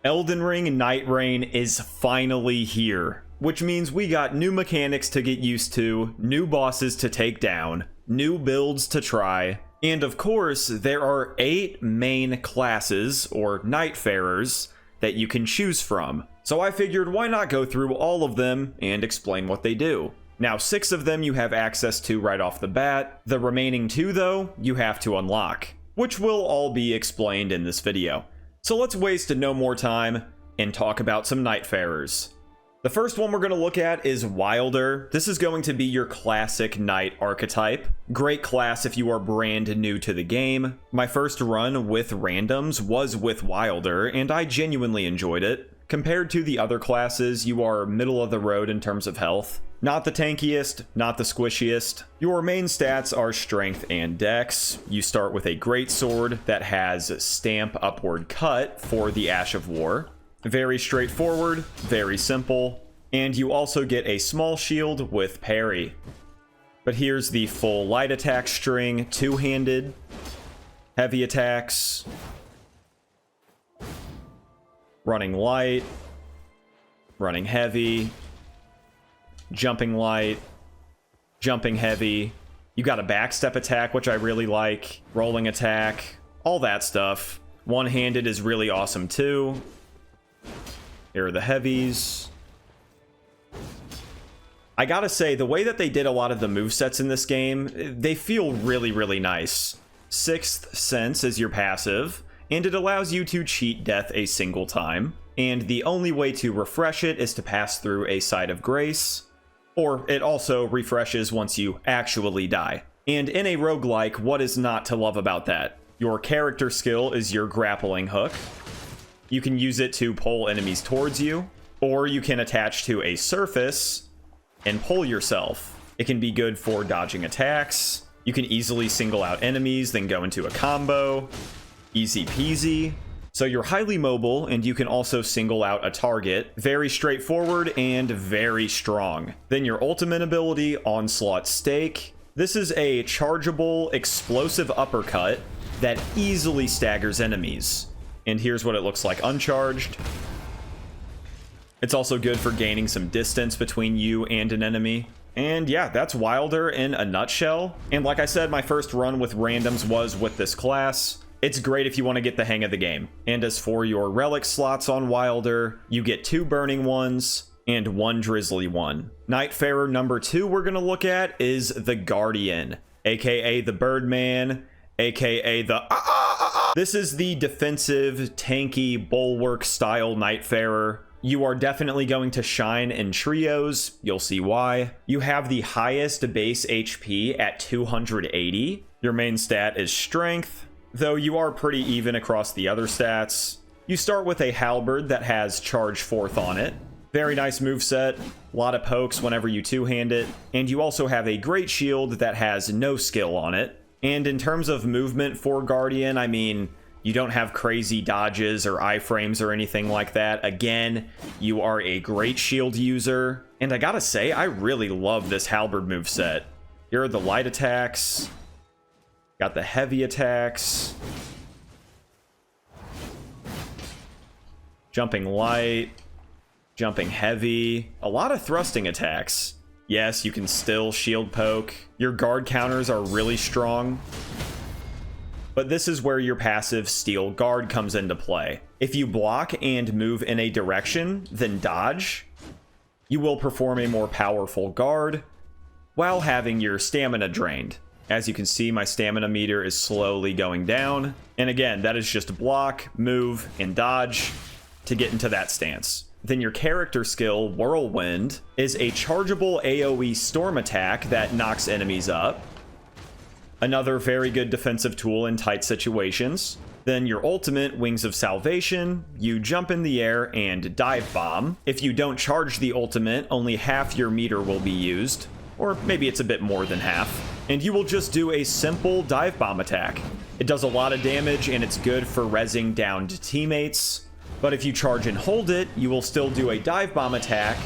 Elden Ring Nightreign is finally here, which means we got new mechanics to get used to, new bosses to take down, new builds to try, and of course, there are 8 main classes, or Nightfarers, that you can choose from. So I figured why not go through all of them and explain what they do. Now 6 of them you have access to right off the bat, the remaining 2 though, you have to unlock, which will all be explained in this video. So let's waste no more time and talk about some Nightfarers. The first one we're going to look at is Wylder. This is going to be your classic knight archetype. Great class if you are brand new to the game. My first run with randoms was with Wylder, and I genuinely enjoyed it. Compared to the other classes, you are middle of the road in terms of health. Not the tankiest, not the squishiest. Your main stats are strength and dex. You start with a greatsword that has stamp upward cut for the Ash of War. Very straightforward, very simple. And you also get a small shield with parry. But here's the full light attack string, two-handed, heavy attacks, running light, running heavy, jumping light, jumping heavy. You got a backstep attack, which I really like, rolling attack, all that stuff. One-handed is really awesome too. Here are the heavies. I gotta say, the way that they did a lot of the movesets in this game, they feel really, really nice. Sixth Sense is your passive, and it allows you to cheat death a single time. And the only way to refresh it is to pass through a site of grace, or it also refreshes once you actually die. And in a roguelike, what is not to love about that? Your character skill is your grappling hook. You can use it to pull enemies towards you, or you can attach to a surface and pull yourself. It can be good for dodging attacks. You can easily single out enemies, then go into a combo. Easy peasy. So you're highly mobile, and you can also single out a target. Very straightforward and very strong. Then your ultimate ability, Onslaught Stake. This is a chargeable, explosive uppercut that easily staggers enemies. And here's what it looks like uncharged. It's also good for gaining some distance between you and an enemy. And yeah, that's Wylder in a nutshell. And like I said, my first run with randoms was with this class. It's great if you want to get the hang of the game. And as for your relic slots on Wylder, you get 2 burning ones and 1 drizzly one. Nightfarer number 2 we're going to look at is the Guardian, aka the Birdman, aka the This is the defensive, tanky, bulwark style Nightfarer. You are definitely going to shine in trios. You'll see why. You have the highest base HP at 280. Your main stat is strength, though you are pretty even across the other stats. You start with a halberd that has charge 4th on it. Very nice moveset, a lot of pokes whenever you two-hand it, and you also have a great shield that has no skill on it. And in terms of movement for Guardian, I mean, you don't have crazy dodges or iframes or anything like that. Again, you are a great shield user. And I gotta say, I really love this halberd moveset. Here are the light attacks. Got the heavy attacks. Jumping light. Jumping heavy. A lot of thrusting attacks. Yes, you can still shield poke. Your guard counters are really strong. But this is where your passive Steel Guard comes into play. If you block and move in a direction, then dodge, you will perform a more powerful guard while having your stamina drained. As you can see, my stamina meter is slowly going down. And again, that is just block, move, and dodge to get into that stance. Then your character skill, Whirlwind, is a chargeable AoE storm attack that knocks enemies up. Another very good defensive tool in tight situations. Then your ultimate, Wings of Salvation, you jump in the air and dive bomb. If you don't charge the ultimate, only half your meter will be used. Or maybe it's a bit more than half. And you will just do a simple dive bomb attack. It does a lot of damage and it's good for rezzing downed teammates. But if you charge and hold it, you will still do a dive bomb attack,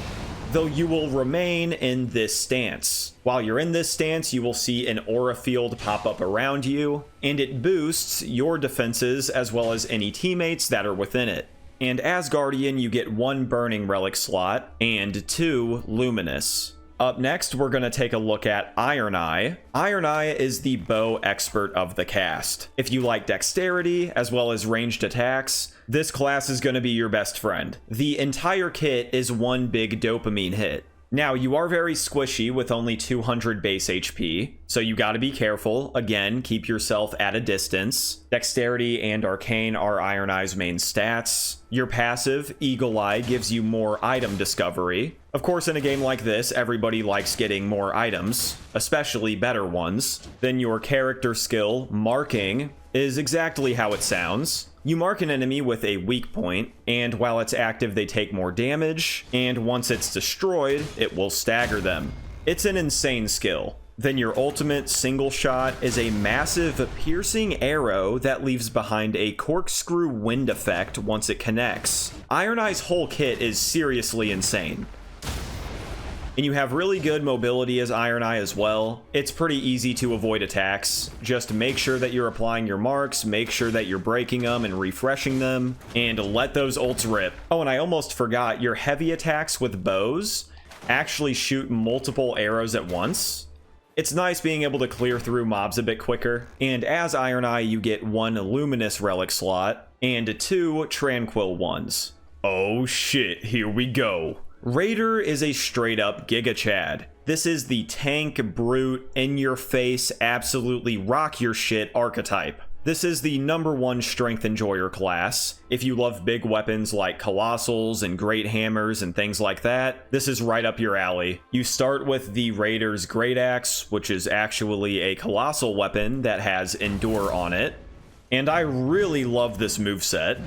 though you will remain in this stance. While you're in this stance, you will see an aura field pop up around you, and it boosts your defenses as well as any teammates that are within it. And as Guardian, you get 1 Burning Relic slot and 2 Luminous. Up next, we're going to take a look at Ironeye. Ironeye is the bow expert of the cast. If you like dexterity, as well as ranged attacks, this class is going to be your best friend. The entire kit is one big dopamine hit. Now, you are very squishy with only 200 base HP, so you gotta be careful. Again, keep yourself at a distance. Dexterity and Arcane are Ironeye's main stats. Your passive, Eagle Eye, gives you more item discovery. Of course, in a game like this, everybody likes getting more items, especially better ones. Then your character skill, Marking, is exactly how it sounds. You mark an enemy with a weak point, and while it's active, they take more damage, and once it's destroyed, it will stagger them. It's an insane skill. Then your ultimate single shot is a massive piercing arrow that leaves behind a corkscrew wind effect once it connects. Ironeye's whole kit is seriously insane. And you have really good mobility as Ironeye as well. It's pretty easy to avoid attacks. Just make sure that you're applying your marks, make sure that you're breaking them and refreshing them, and let those ults rip. Oh, and I almost forgot, your heavy attacks with bows actually shoot multiple arrows at once. It's nice being able to clear through mobs a bit quicker. And as Ironeye, you get 1 Luminous Relic slot and 2 Tranquil ones. Oh shit, here we go. Raider is a straight up Giga Chad. This is the tank, brute, in your face, absolutely rock your shit archetype. This is the #1 strength enjoyer class. If you love big weapons like colossals and great hammers and things like that, this is right up your alley. You start with the Raider's Great Axe, which is actually a colossal weapon that has Endure on it. And I really love this moveset.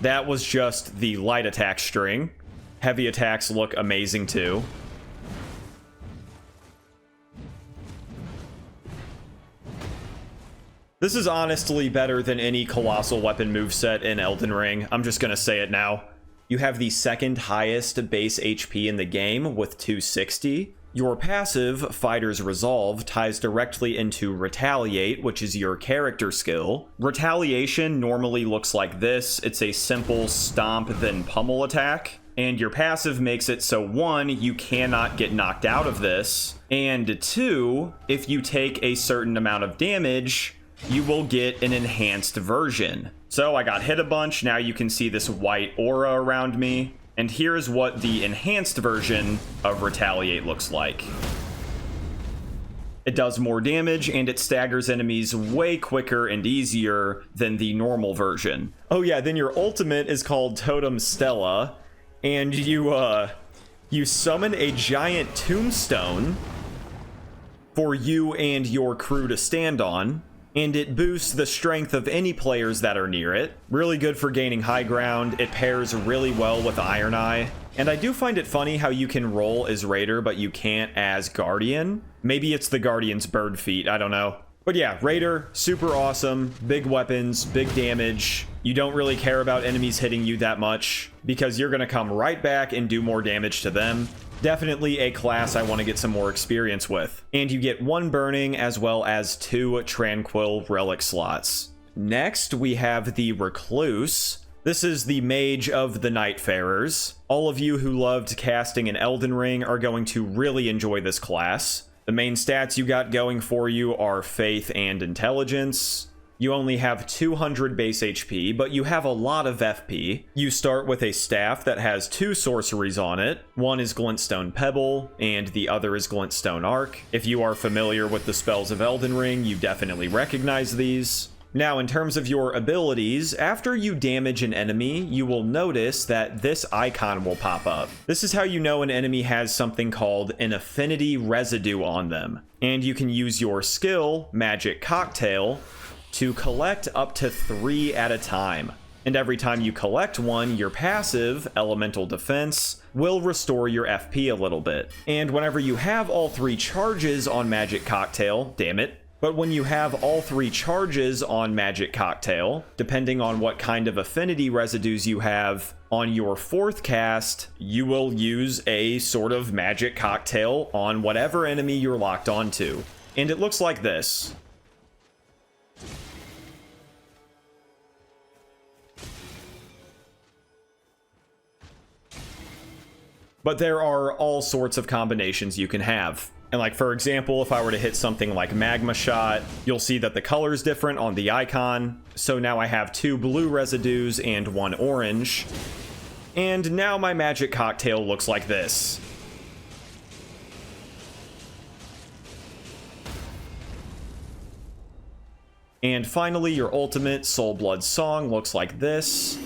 That was just the light attack string. Heavy attacks look amazing too. This is honestly better than any colossal weapon moveset in Elden Ring. I'm just gonna say it now. You have the second highest base HP in the game with 260. Your passive, Fighter's Resolve, ties directly into Retaliate, which is your character skill. Retaliation normally looks like this. It's a simple stomp then pummel attack. And your passive makes it so 1, you cannot get knocked out of this. And 2, if you take a certain amount of damage, you will get an enhanced version. So I got hit a bunch, now you can see this white aura around me. And here's what the enhanced version of Retaliate looks like. It does more damage, and it staggers enemies way quicker and easier than the normal version. Oh yeah, then your ultimate is called Totem Stella, and you summon a giant tombstone for you and your crew to stand on. And it boosts the strength of any players that are near it. Really good for gaining high ground. It pairs really well with Ironeye. And I do find it funny how you can roll as Raider, but you can't as Guardian. Maybe it's the Guardian's bird feet, I don't know. But yeah, Raider, super awesome. Big weapons, big damage. You don't really care about enemies hitting you that much because you're gonna come right back and do more damage to them. Definitely a class I want to get some more experience with. And you get 1 Burning as well as 2 Tranquil Relic slots. Next, we have the Recluse. This is the mage of the Nightfarers. All of you who loved casting in Elden Ring are going to really enjoy this class. The main stats you got going for you are Faith and Intelligence. You only have 200 base HP, but you have a lot of FP. You start with a staff that has 2 sorceries on it. One is Glintstone Pebble, and the other is Glintstone Arc. If you are familiar with the spells of Elden Ring, you definitely recognize these. Now, in terms of your abilities, after you damage an enemy, you will notice that this icon will pop up. This is how you know an enemy has something called an affinity residue on them. And you can use your skill, Magic Cocktail, to collect up to 3 at a time. And every time you collect one, your passive, Elemental Defense, will restore your FP a little bit. And whenever you have all 3 charges on Magic Cocktail, damn it, but when you have all 3 charges on Magic Cocktail, depending on what kind of affinity residues you have, on your 4th cast, you will use a sort of Magic Cocktail on whatever enemy you're locked onto. And it looks like this. But there are all sorts of combinations you can have. And like, for example, if I were to hit something like Magma Shot, you'll see that the color's different on the icon. So now I have 2 blue residues and 1 orange. And now my magic cocktail looks like this. And finally, your ultimate Soul Blood Song looks like this,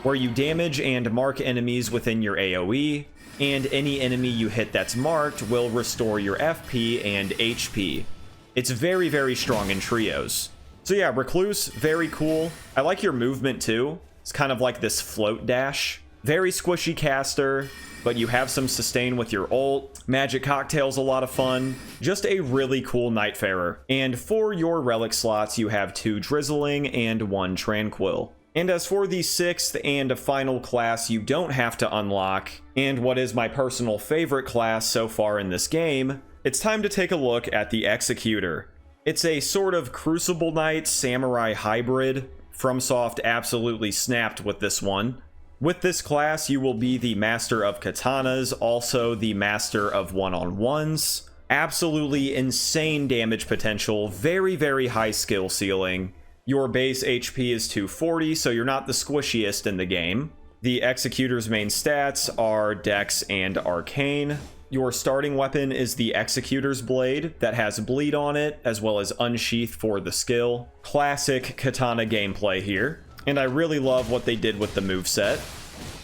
where you damage and mark enemies within your AoE, and any enemy you hit that's marked will restore your FP and HP. It's very, very strong in trios. So yeah, Recluse, very cool. I like your movement too. It's kind of like this float dash. Very squishy caster, but you have some sustain with your ult. Magic Cocktail's a lot of fun. Just a really cool Nightfarer. And for your relic slots, you have 2 Drizzling and 1 Tranquil. And as for the 6th and final class you don't have to unlock, and what is my personal favorite class so far in this game, it's time to take a look at the Executor. It's a sort of Crucible Knight Samurai hybrid. FromSoft absolutely snapped with this one. With this class, you will be the master of katanas, also the master of one-on-ones. Absolutely insane damage potential, very, very high skill ceiling. Your base HP is 240, so you're not the squishiest in the game. The Executor's main stats are Dex and Arcane. Your starting weapon is the Executor's Blade that has bleed on it, as well as Unsheath for the skill. Classic katana gameplay here. And I really love what they did with the moveset.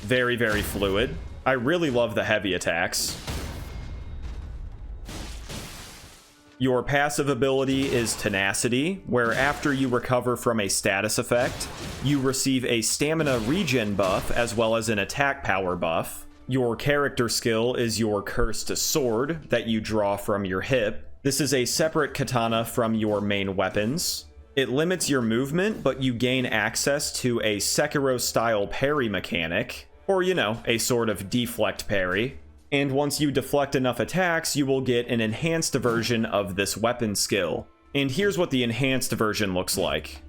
Very, very fluid. I really love the heavy attacks. Your passive ability is Tenacity, where after you recover from a status effect, you receive a stamina regen buff as well as an attack power buff. Your character skill is your Cursed Sword that you draw from your hip. This is a separate katana from your main weapons. It limits your movement, but you gain access to a Sekiro-style parry mechanic, or, you know, a sort of deflect parry. And once you deflect enough attacks, you will get an enhanced version of this weapon skill. And here's what the enhanced version looks like.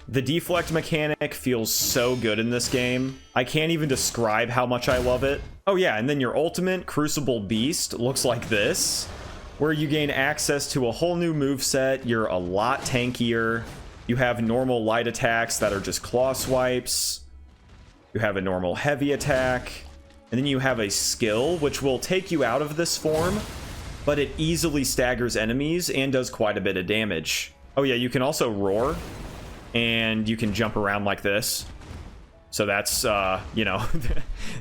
The deflect mechanic feels so good in this game. I can't even describe how much I love it. Oh yeah, and then your ultimate, Crucible Beast, looks like this, where you gain access to a whole new moveset. You're a lot tankier. You have normal light attacks that are just claw swipes. You have a normal heavy attack. And then you have a skill, which will take you out of this form, but it easily staggers enemies and does quite a bit of damage. Oh yeah, you can also roar, and you can jump around like this. So that's, you know,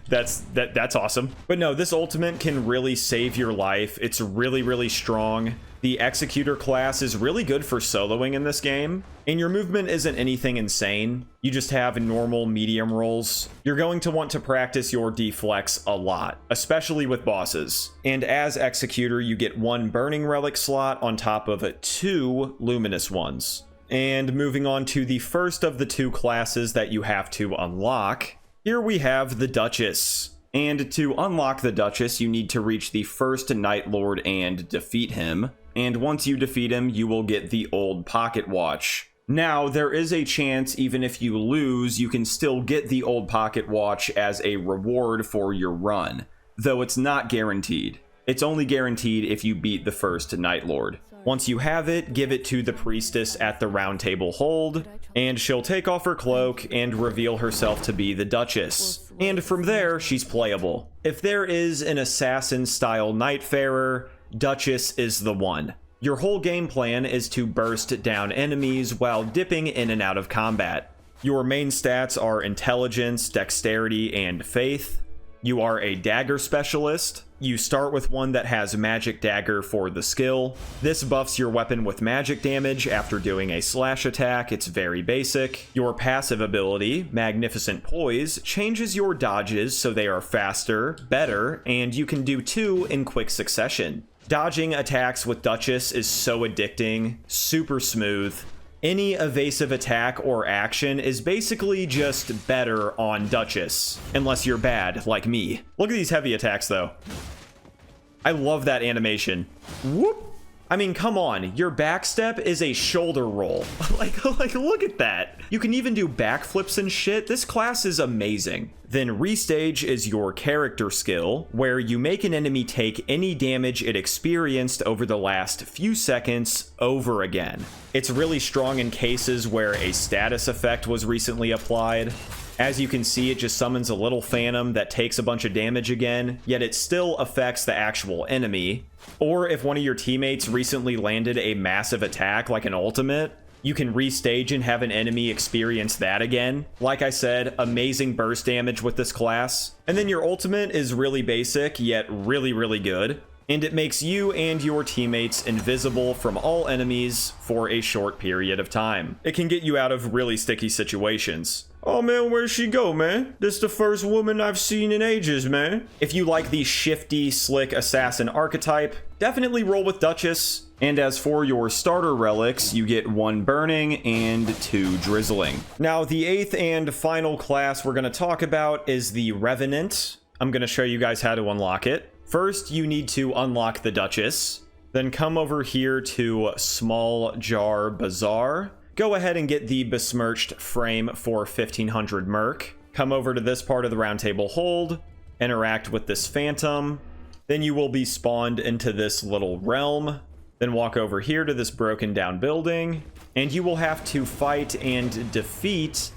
that's awesome. But no, this ultimate can really save your life. It's really, really strong. The Executor class is really good for soloing in this game, and your movement isn't anything insane. You just have normal medium rolls. You're going to want to practice your deflex a lot, especially with bosses. And as Executor, you get 1 Burning Relic slot on top of 2 Luminous ones. And moving on to the first of the 2 classes that you have to unlock, here we have the Duchess. And to unlock the Duchess, you need to reach the first Night Lord and defeat him. And once you defeat him, you will get the Old Pocket Watch. Now, there is a chance, even if you lose, you can still get the Old Pocket Watch as a reward for your run, though it's not guaranteed. It's only guaranteed if you beat the first Night Lord. Once you have it, give it to the priestess at the Round Table Hold, and she'll take off her cloak and reveal herself to be the Duchess. And from there, she's playable. If there is an assassin-style Nightfarer, Duchess is the one. Your whole game plan is to burst down enemies while dipping in and out of combat. Your main stats are Intelligence, Dexterity, and Faith. You are a dagger specialist. You start with one that has Magic Dagger for the skill. This buffs your weapon with magic damage after doing a slash attack. It's very basic. Your passive ability, Magnificent Poise, changes your dodges so they are faster, better, and you can do 2 in quick succession. Dodging attacks with Duchess is so addicting, super smooth. Any evasive attack or action is basically just better on Duchess, unless you're bad, like me. Look at these heavy attacks, though. I love that animation. Whoop! I mean, come on, your backstep is a shoulder roll. like look at that. You can even do backflips and shit. This class is amazing. Then restage is your character skill, where you make an enemy take any damage it experienced over the last few seconds over again. It's really strong in cases where a status effect was recently applied. As you can see, it just summons a little phantom that takes a bunch of damage again, yet it still affects the actual enemy. Or if one of your teammates recently landed a massive attack like an ultimate, you can restage and have an enemy experience that again. Like I said, amazing burst damage with this class. And then your ultimate is really basic, yet really, really good. And it makes you and your teammates invisible from all enemies for a short period of time. It can get you out of really sticky situations. Oh man, where'd she go, man? This is the first woman I've seen in ages, man. If you like the shifty, slick assassin archetype, definitely roll with Duchess. And as for your starter relics, you get 1 burning and 2 drizzling. Now, the 8th and final class we're going to talk about is the Revenant. I'm going to show you guys how to unlock it. First, you need to unlock the Duchess. Then come over here to Small Jar Bazaar. Go ahead and get the besmirched frame for 1500 merc. Come over to this part of the round table hold, interact with this phantom. Then you will be spawned into this little realm. Then walk over here to this broken down building, and you will have to fight and defeat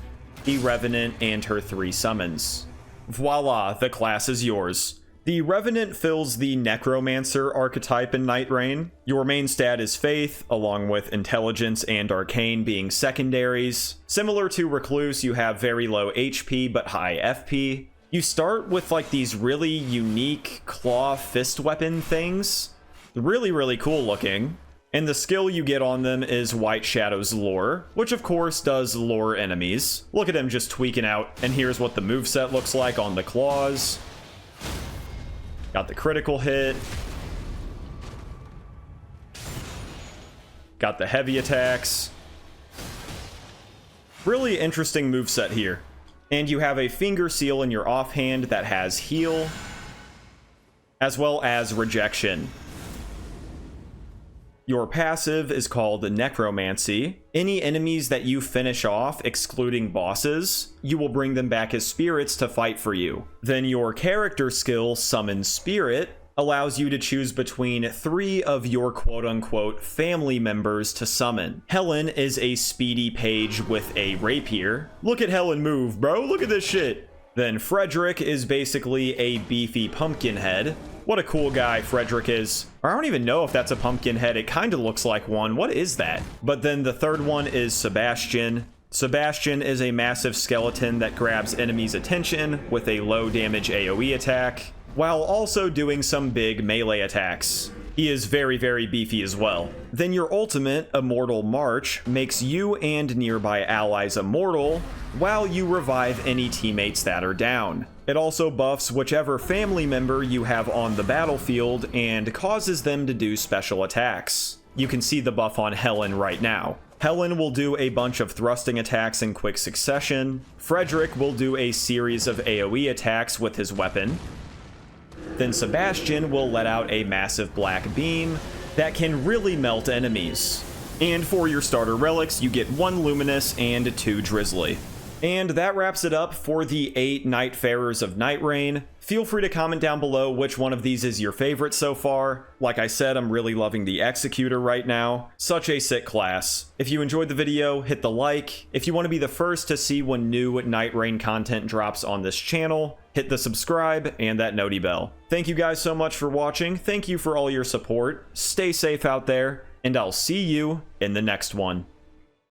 the Revenant and her 3 summons. Voila, the class is yours. The Revenant fills the Necromancer archetype in Nightreign. Your main stat is Faith, along with Intelligence and Arcane being secondaries. Similar to Recluse, you have very low HP but high FP. You start with like these really unique claw fist weapon things. Really, really cool looking. And the skill you get on them is White Shadow's Lure, which of course does lure enemies. Look at him just tweaking out, and here's what the moveset looks like on the claws. Got the critical hit. Got the heavy attacks. Really interesting moveset here. And you have a finger seal in your offhand that has heal, as well as rejection. Your passive is called Necromancy. Any enemies that you finish off, excluding bosses, you will bring them back as spirits to fight for you. Then your character skill, Summon Spirit, allows you to choose between 3 of your quote-unquote family members to summon. Helen is a speedy page with a rapier. Look at Helen move, bro. Look at this shit. Then Frederick is basically a beefy pumpkin head. What a cool guy Frederick is. Or I don't even know if that's a pumpkin head. It kind of looks like one. What is that? But then the third one is Sebastian. Sebastian is a massive skeleton that grabs enemies' attention with a low damage AoE attack, while also doing some big melee attacks. He is very, very beefy as well. Then your ultimate, Immortal March, makes you and nearby allies immortal, while you revive any teammates that are down. It also buffs whichever family member you have on the battlefield and causes them to do special attacks. You can see the buff on Helen right now. Helen will do a bunch of thrusting attacks in quick succession. Frederick will do a series of AoE attacks with his weapon. Then Sebastian will let out a massive black beam that can really melt enemies. And for your starter relics, you get 1 Luminous and 2 Drizzly. And that wraps it up for the 8 Nightfarers of Nightreign. Feel free to comment down below which one of these is your favorite so far. Like I said, I'm really loving the Executor right now. Such a sick class. If you enjoyed the video, hit the like. If you want to be the first to see when new Nightreign content drops on this channel, hit the subscribe and that noti bell. Thank you guys so much for watching. Thank you for all your support. Stay safe out there, and I'll see you in the next one.